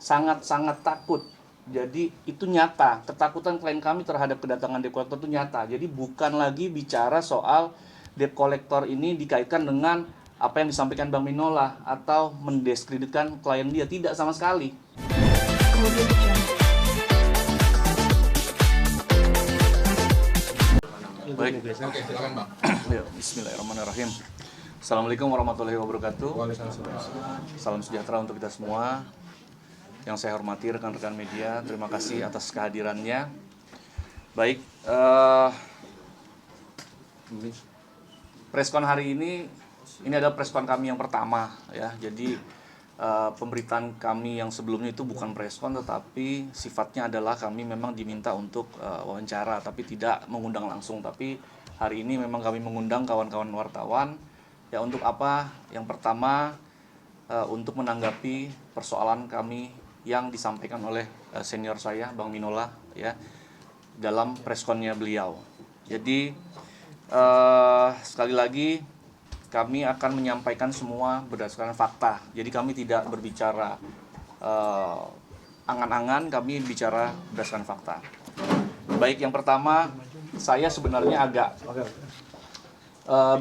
sangat-sangat takut. Jadi itu nyata, ketakutan klien kami terhadap kedatangan debt collector itu nyata. Jadi bukan lagi bicara soal debt collector ini dikaitkan dengan apa yang disampaikan Bang Minola atau mendiskreditkan klien dia, tidak sama sekali. Baik. Oke, silakan Bang. Ya, bismillahirrahmanirrahim. Assalamualaikum warahmatullahi wabarakatuh. Salam sejahtera untuk kita semua. Yang saya hormati rekan-rekan media, terima kasih atas kehadirannya. Baik, preskon hari ini adalah preskon kami yang pertama ya. Jadi pemberitaan kami yang sebelumnya itu bukan preskon, tetapi sifatnya adalah kami memang diminta untuk wawancara, tapi tidak mengundang langsung. Tapi hari ini memang kami mengundang kawan-kawan wartawan ya, untuk apa? Yang pertama untuk menanggapi persoalan kami yang disampaikan oleh senior saya Bang Minola ya dalam preskonnya beliau. Jadi sekali lagi kami akan menyampaikan semua berdasarkan fakta. Jadi kami tidak berbicara angan-angan, kami bicara berdasarkan fakta. Baik, yang pertama saya sebenarnya agak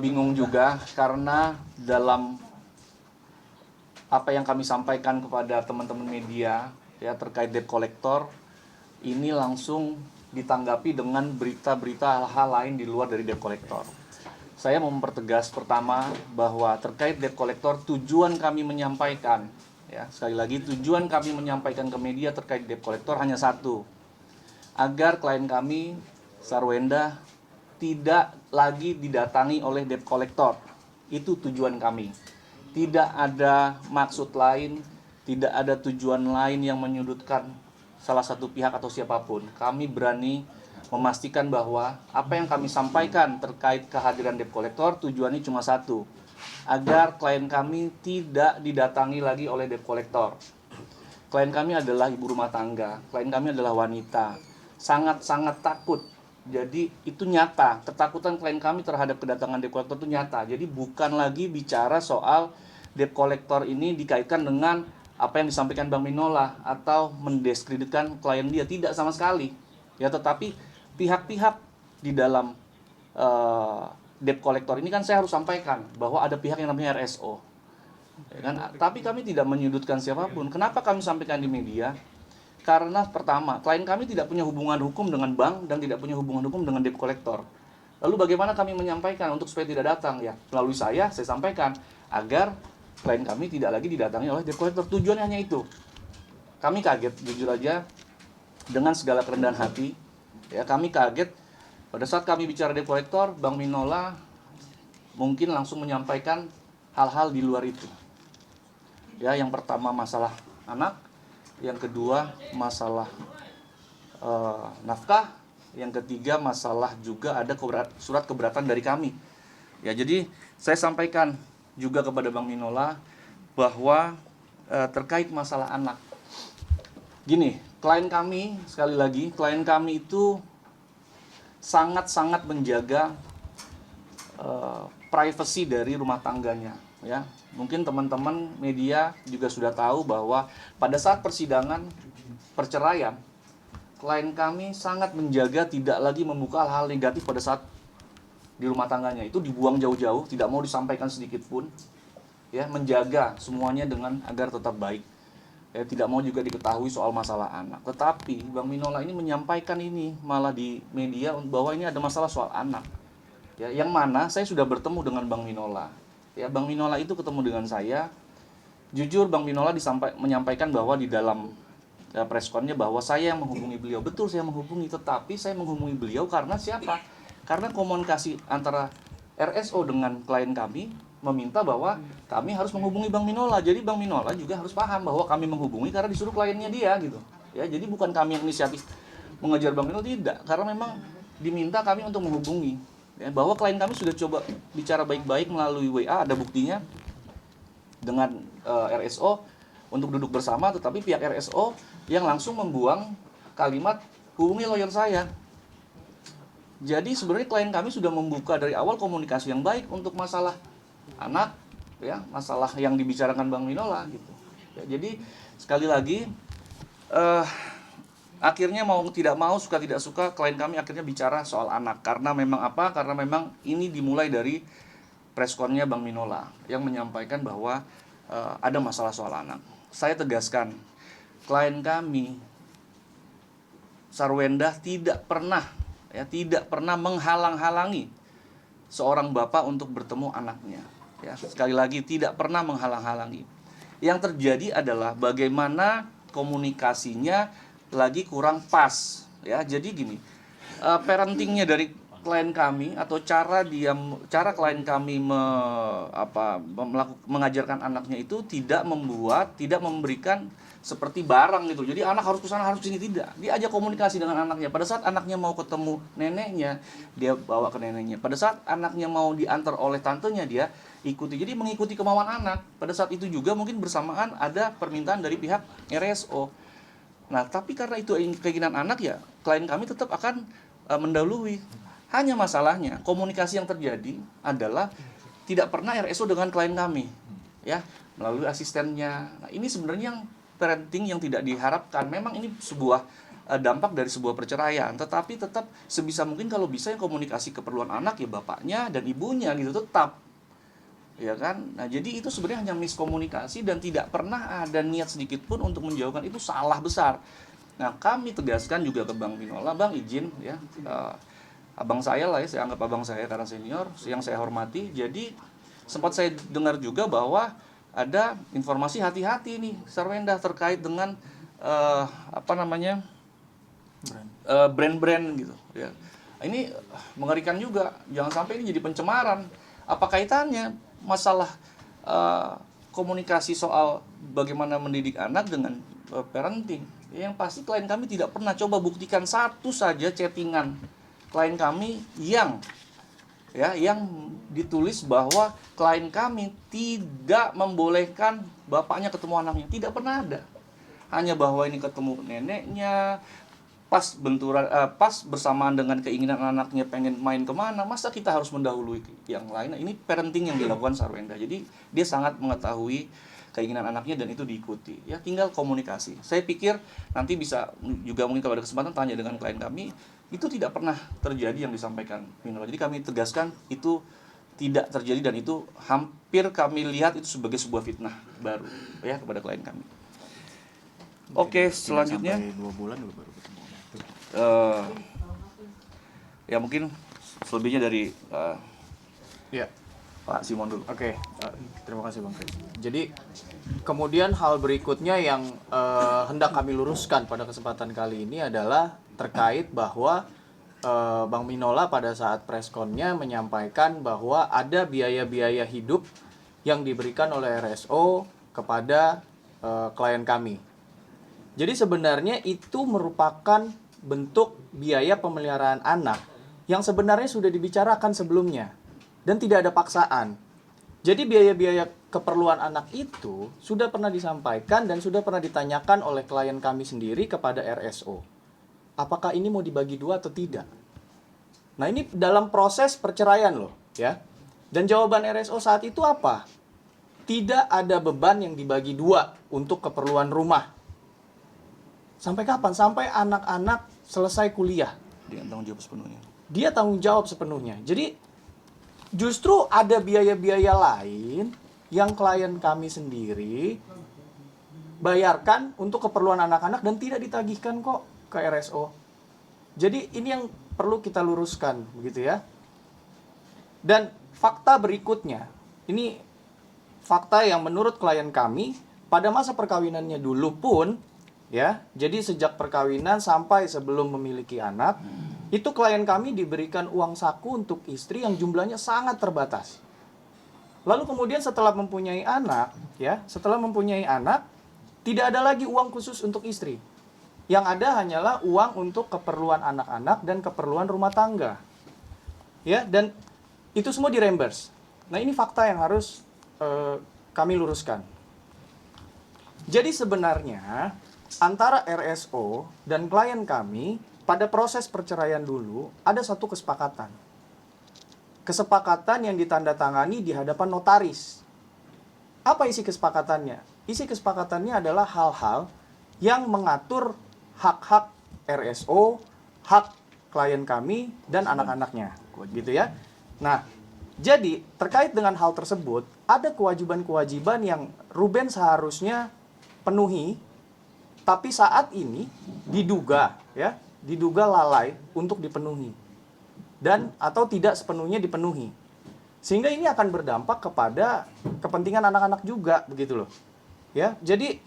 bingung juga karena dalam apa yang kami sampaikan kepada teman-teman media ya terkait debt collector ini langsung ditanggapi dengan berita-berita hal-hal lain di luar dari debt collector. Saya mau mempertegas pertama bahwa terkait debt collector tujuan kami menyampaikan ya, sekali lagi tujuan kami menyampaikan ke media terkait debt collector hanya satu, agar klien kami Sarwenda tidak lagi didatangi oleh debt collector. Itu tujuan kami. Tidak ada maksud lain, tidak ada tujuan lain yang menyudutkan salah satu pihak atau siapapun. Kami berani memastikan bahwa apa yang kami sampaikan terkait kehadiran debt collector tujuannya cuma satu, agar klien kami tidak didatangi lagi oleh debt collector. Klien kami adalah ibu rumah tangga, klien kami adalah wanita, sangat-sangat takut. Jadi itu nyata, ketakutan klien kami terhadap kedatangan debt collector itu nyata. Jadi bukan lagi bicara soal debt collector ini dikaitkan dengan apa yang disampaikan Bang Minola atau mendiskreditkan klien dia, tidak sama sekali. Ya, tetapi pihak-pihak di dalam debt collector ini kan saya harus sampaikan bahwa ada pihak yang namanya RSO. Ya kan? Tapi kami tidak menyudutkan siapapun. Kenapa kami sampaikan di media? Karena pertama, klien kami tidak punya hubungan hukum dengan bank dan tidak punya hubungan hukum dengan debt collector. Lalu bagaimana kami menyampaikan untuk supaya tidak datang? Ya, melalui saya sampaikan agar klien kami tidak lagi didatangi oleh debt collector. Tujuannya hanya itu. Kami kaget, jujur aja, dengan segala kerendahan hati. Ya, kami kaget pada saat kami bicara debt collector, Bang Minola mungkin langsung menyampaikan hal-hal di luar itu. Ya, yang pertama masalah anak, yang kedua masalah nafkah, yang ketiga masalah juga ada surat keberatan dari kami. Ya, jadi saya sampaikan juga kepada Bang Minola bahwa terkait masalah anak. Gini, klien kami, sekali lagi, klien kami itu sangat-sangat menjaga privasi dari rumah tangganya. Ya, mungkin teman-teman media juga sudah tahu bahwa pada saat persidangan perceraian, klien kami sangat menjaga tidak lagi membuka hal-hal negatif pada saat di rumah tangganya. Itu dibuang jauh-jauh, tidak mau disampaikan sedikit pun. Ya, menjaga semuanya dengan agar tetap baik. Ya, tidak mau juga diketahui soal masalah anak. Tetapi Bang Minola ini menyampaikan ini malah di media bahwa ini ada masalah soal anak. Ya, yang mana saya sudah bertemu dengan Bang Minola. Ya, Bang Minola itu ketemu dengan saya. Jujur Bang Minola menyampaikan bahwa di dalam preskonnya bahwa saya yang menghubungi beliau. Betul, saya menghubungi, tetapi saya menghubungi beliau karena siapa? Karena komunikasi antara RSO dengan klien kami meminta bahwa kami harus menghubungi Bang Minola. Jadi Bang Minola juga harus paham bahwa kami menghubungi karena disuruh kliennya dia gitu. Ya, jadi bukan kami yang inisiatif mengejar Bang Minola, tidak, karena memang diminta kami untuk menghubungi. Ya, bahwa klien kami sudah coba bicara baik-baik melalui WA, ada buktinya dengan RSO untuk duduk bersama, tetapi pihak RSO yang langsung membuang kalimat hubungi lawyer saya. Jadi sebenarnya klien kami sudah membuka dari awal komunikasi yang baik untuk masalah anak, ya, masalah yang dibicarakan Bang Minola gitu. Ya, jadi sekali lagi eh akhirnya mau tidak mau, suka tidak suka, klien kami akhirnya bicara soal anak. Karena memang apa? Karena memang ini dimulai dari preskonnya Bang Minola yang menyampaikan bahwa ada masalah soal anak. Saya tegaskan, klien kami Sarwenda tidak pernah menghalang-halangi seorang bapak untuk bertemu anaknya. Ya, sekali lagi tidak pernah menghalang-halangi. Yang terjadi adalah bagaimana komunikasinya lagi kurang pas. Ya, jadi gini, parentingnya dari klien kami atau cara klien kami mengajarkan anaknya itu tidak memberikan seperti barang gitu. Jadi anak harus ke sana, harus sini, tidak. Dia ajak komunikasi dengan anaknya. Pada saat anaknya mau ketemu neneknya, dia bawa ke neneknya. Pada saat anaknya mau diantar oleh tantenya, dia ikuti. Jadi mengikuti kemauan anak. Pada saat itu juga mungkin bersamaan ada permintaan dari pihak RSO. Nah, tapi karena itu keinginan anak, ya klien kami tetap akan mendahului. Hanya masalahnya komunikasi yang terjadi adalah tidak pernah RSO dengan klien kami, ya, melalui asistennya. Nah, ini sebenarnya yang parenting yang tidak diharapkan. Memang ini sebuah dampak dari sebuah perceraian, tetapi tetap sebisa mungkin kalau bisa yang komunikasi keperluan anak ya bapaknya dan ibunya gitu tetap. Ya kan? Nah, jadi itu sebenarnya hanya miskomunikasi dan tidak pernah ada niat sedikit pun untuk menjauhkan, itu salah besar. Nah, kami tegaskan juga ke Bang Minola, Bang izin ya, abang saya lah ya, saya anggap abang saya karena senior, yang saya hormati. Jadi sempat saya dengar juga bahwa ada informasi hati-hati nih Sarwenda terkait dengan brand-brand gitu ya. Ini mengerikan juga, jangan sampai ini jadi pencemaran. Apa kaitannya masalah komunikasi soal bagaimana mendidik anak dengan parenting? Yang pasti klien kami tidak pernah coba buktikan satu saja chattingan klien kami yang ditulis bahwa klien kami tidak membolehkan bapaknya ketemu anaknya. Tidak pernah ada. Hanya bahwa ini ketemu neneknya, pas bersamaan dengan keinginan anaknya pengen main kemana, masa kita harus mendahului yang lain. Nah, ini parenting yang dilakukan Sarwenda. Jadi dia sangat mengetahui keinginan anaknya dan itu diikuti. Ya tinggal komunikasi. Saya pikir nanti bisa juga mungkin kalau ada kesempatan tanya dengan klien kami, itu tidak pernah terjadi yang disampaikan Minola. Jadi kami tegaskan itu tidak terjadi dan itu hampir kami lihat itu sebagai sebuah fitnah baru ya kepada klien kami. Oke, selanjutnya sampai 2 bulan baru ketemu. Ya mungkin selebihnya dari Ya, Pak Simon dulu. oke. Terima kasih Bang Kris. Jadi kemudian hal berikutnya yang hendak kami luruskan pada kesempatan kali ini adalah terkait bahwa Bang Minola pada saat preskonnya menyampaikan bahwa ada biaya-biaya hidup yang diberikan oleh RSO kepada klien kami. Jadi sebenarnya itu merupakan bentuk biaya pemeliharaan anak yang sebenarnya sudah dibicarakan sebelumnya dan tidak ada paksaan. Jadi biaya-biaya keperluan anak itu sudah pernah disampaikan dan sudah pernah ditanyakan oleh klien kami sendiri kepada RSO. Apakah ini mau dibagi dua atau tidak? Nah, ini dalam proses perceraian loh, ya. Dan jawaban RSO saat itu apa? Tidak ada beban yang dibagi dua untuk keperluan rumah. Sampai kapan? Sampai anak-anak selesai kuliah. Dia tanggung jawab sepenuhnya. Dia tanggung jawab sepenuhnya. Jadi justru ada biaya-biaya lain yang klien kami sendiri bayarkan untuk keperluan anak-anak dan tidak ditagihkan kok ke RSO. Jadi ini yang perlu kita luruskan, begitu ya. Dan fakta berikutnya, ini fakta yang menurut klien kami pada masa perkawinannya dulu pun, ya, jadi sejak perkawinan sampai sebelum memiliki anak, itu klien kami diberikan uang saku untuk istri yang jumlahnya sangat terbatas. Lalu kemudian setelah mempunyai anak, tidak ada lagi uang khusus untuk istri. Yang ada hanyalah uang untuk keperluan anak-anak dan keperluan rumah tangga. Ya, dan itu semua direimburse. Nah, ini fakta yang harus kami luruskan. Jadi sebenarnya antara RSO dan klien kami pada proses perceraian dulu ada satu kesepakatan. Kesepakatan yang ditandatangani di hadapan notaris. Apa isi kesepakatannya? Isi kesepakatannya adalah hal-hal yang mengatur hak-hak RSO, hak klien kami dan anak-anaknya, gitu ya. Nah, jadi terkait dengan hal tersebut ada kewajiban-kewajiban yang Ruben seharusnya penuhi, tapi saat ini diduga lalai untuk dipenuhi dan atau tidak sepenuhnya dipenuhi. Sehingga ini akan berdampak kepada kepentingan anak-anak juga, begitu loh. Ya, jadi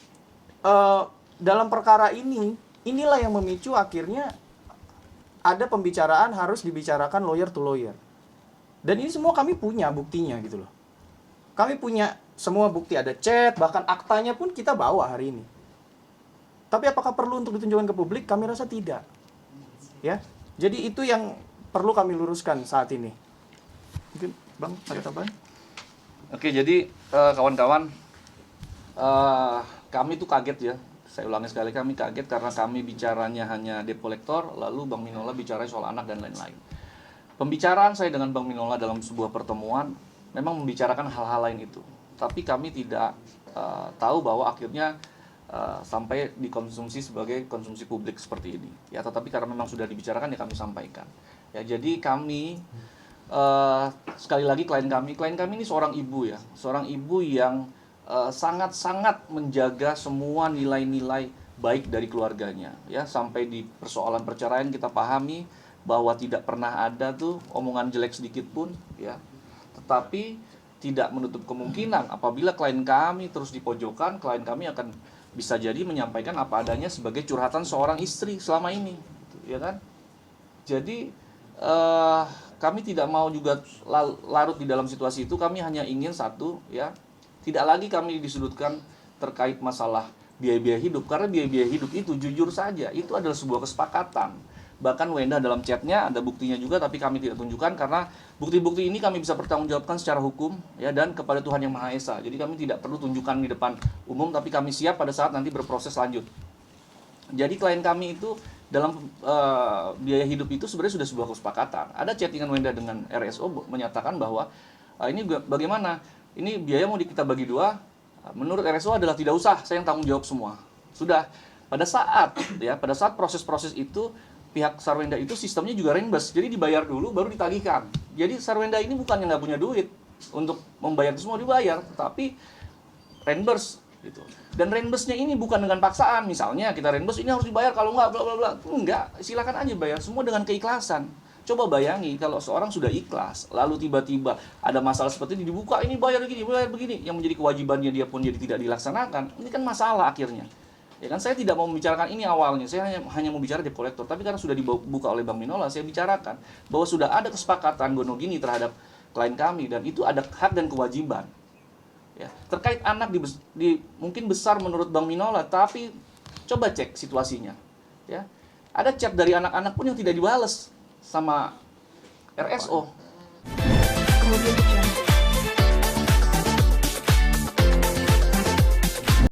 dalam perkara inilah yang memicu akhirnya ada pembicaraan harus dibicarakan lawyer to lawyer. Dan ini semua kami punya buktinya gitu loh. Kami punya semua bukti, ada chat, bahkan aktanya pun kita bawa hari ini. Tapi apakah perlu untuk ditunjukkan ke publik? Kami rasa tidak. Ya. Jadi itu yang perlu kami luruskan saat ini. Mungkin Bang, ada tambahan? Oke, jadi kawan-kawan, kami tuh kaget ya. Saya ulangi sekali, kami kaget karena kami bicaranya hanya debt collector, lalu Bang Minola bicara soal anak dan lain-lain. Pembicaraan saya dengan Bang Minola dalam sebuah pertemuan memang membicarakan hal-hal lain itu. Tapi kami tidak tahu bahwa akhirnya sampai dikonsumsi sebagai konsumsi publik seperti ini. Ya, tetapi karena memang sudah dibicarakan ya kami sampaikan. Ya, jadi kami sekali lagi klien kami ini seorang ibu ya, seorang ibu yang sangat-sangat menjaga semua nilai-nilai baik dari keluarganya ya, sampai di persoalan perceraian kita pahami bahwa tidak pernah ada tuh omongan jelek sedikit pun ya, tetapi tidak menutup kemungkinan apabila klien kami terus dipojokkan, klien kami akan bisa jadi menyampaikan apa adanya sebagai curhatan seorang istri selama ini ya kan. Jadi kami tidak mau juga larut di dalam situasi itu. Kami hanya ingin satu ya, tidak lagi kami disudutkan terkait masalah biaya-biaya hidup, karena biaya-biaya hidup itu jujur saja itu adalah sebuah kesepakatan. Bahkan Wenda dalam chatnya ada buktinya juga, tapi kami tidak tunjukkan karena bukti-bukti ini kami bisa pertanggungjawabkan secara hukum ya, dan kepada Tuhan Yang Maha Esa. Jadi kami tidak perlu tunjukkan di depan umum, tapi kami siap pada saat nanti berproses lanjut. Jadi klien kami itu dalam biaya hidup itu sebenarnya sudah sebuah kesepakatan. Ada chattingan Wenda dengan RSO menyatakan bahwa ini bagaimana? Ini biaya mau kita bagi dua. Menurut RSO adalah tidak usah, saya yang tanggung jawab semua. Sudah pada saat proses-proses itu pihak Sarwenda itu sistemnya juga reimburse. Jadi dibayar dulu baru ditagihkan. Jadi Sarwenda ini bukannya nggak punya duit untuk membayar itu semua, dibayar, tapi reimburse gitu. Dan reimburse-nya ini bukan dengan paksaan. Misalnya kita reimburse ini harus dibayar, kalau enggak bla bla bla. Enggak, silakan aja bayar semua dengan keikhlasan. Coba bayangi kalau seorang sudah ikhlas, lalu tiba-tiba ada masalah seperti ini dibuka, ini bayar begini, yang menjadi kewajibannya dia pun jadi tidak dilaksanakan. Ini kan masalah akhirnya. Ya kan, saya tidak mau membicarakan ini awalnya. Saya hanya mau bicara debt collector, tapi karena sudah dibuka oleh Bang Minola, saya bicarakan bahwa sudah ada kesepakatan gonogini terhadap klien kami, dan itu ada hak dan kewajiban. Ya, terkait anak mungkin besar menurut Bang Minola, tapi coba cek situasinya. Ya, ada chat dari anak-anak pun yang tidak dibales sama RSO. Kemudian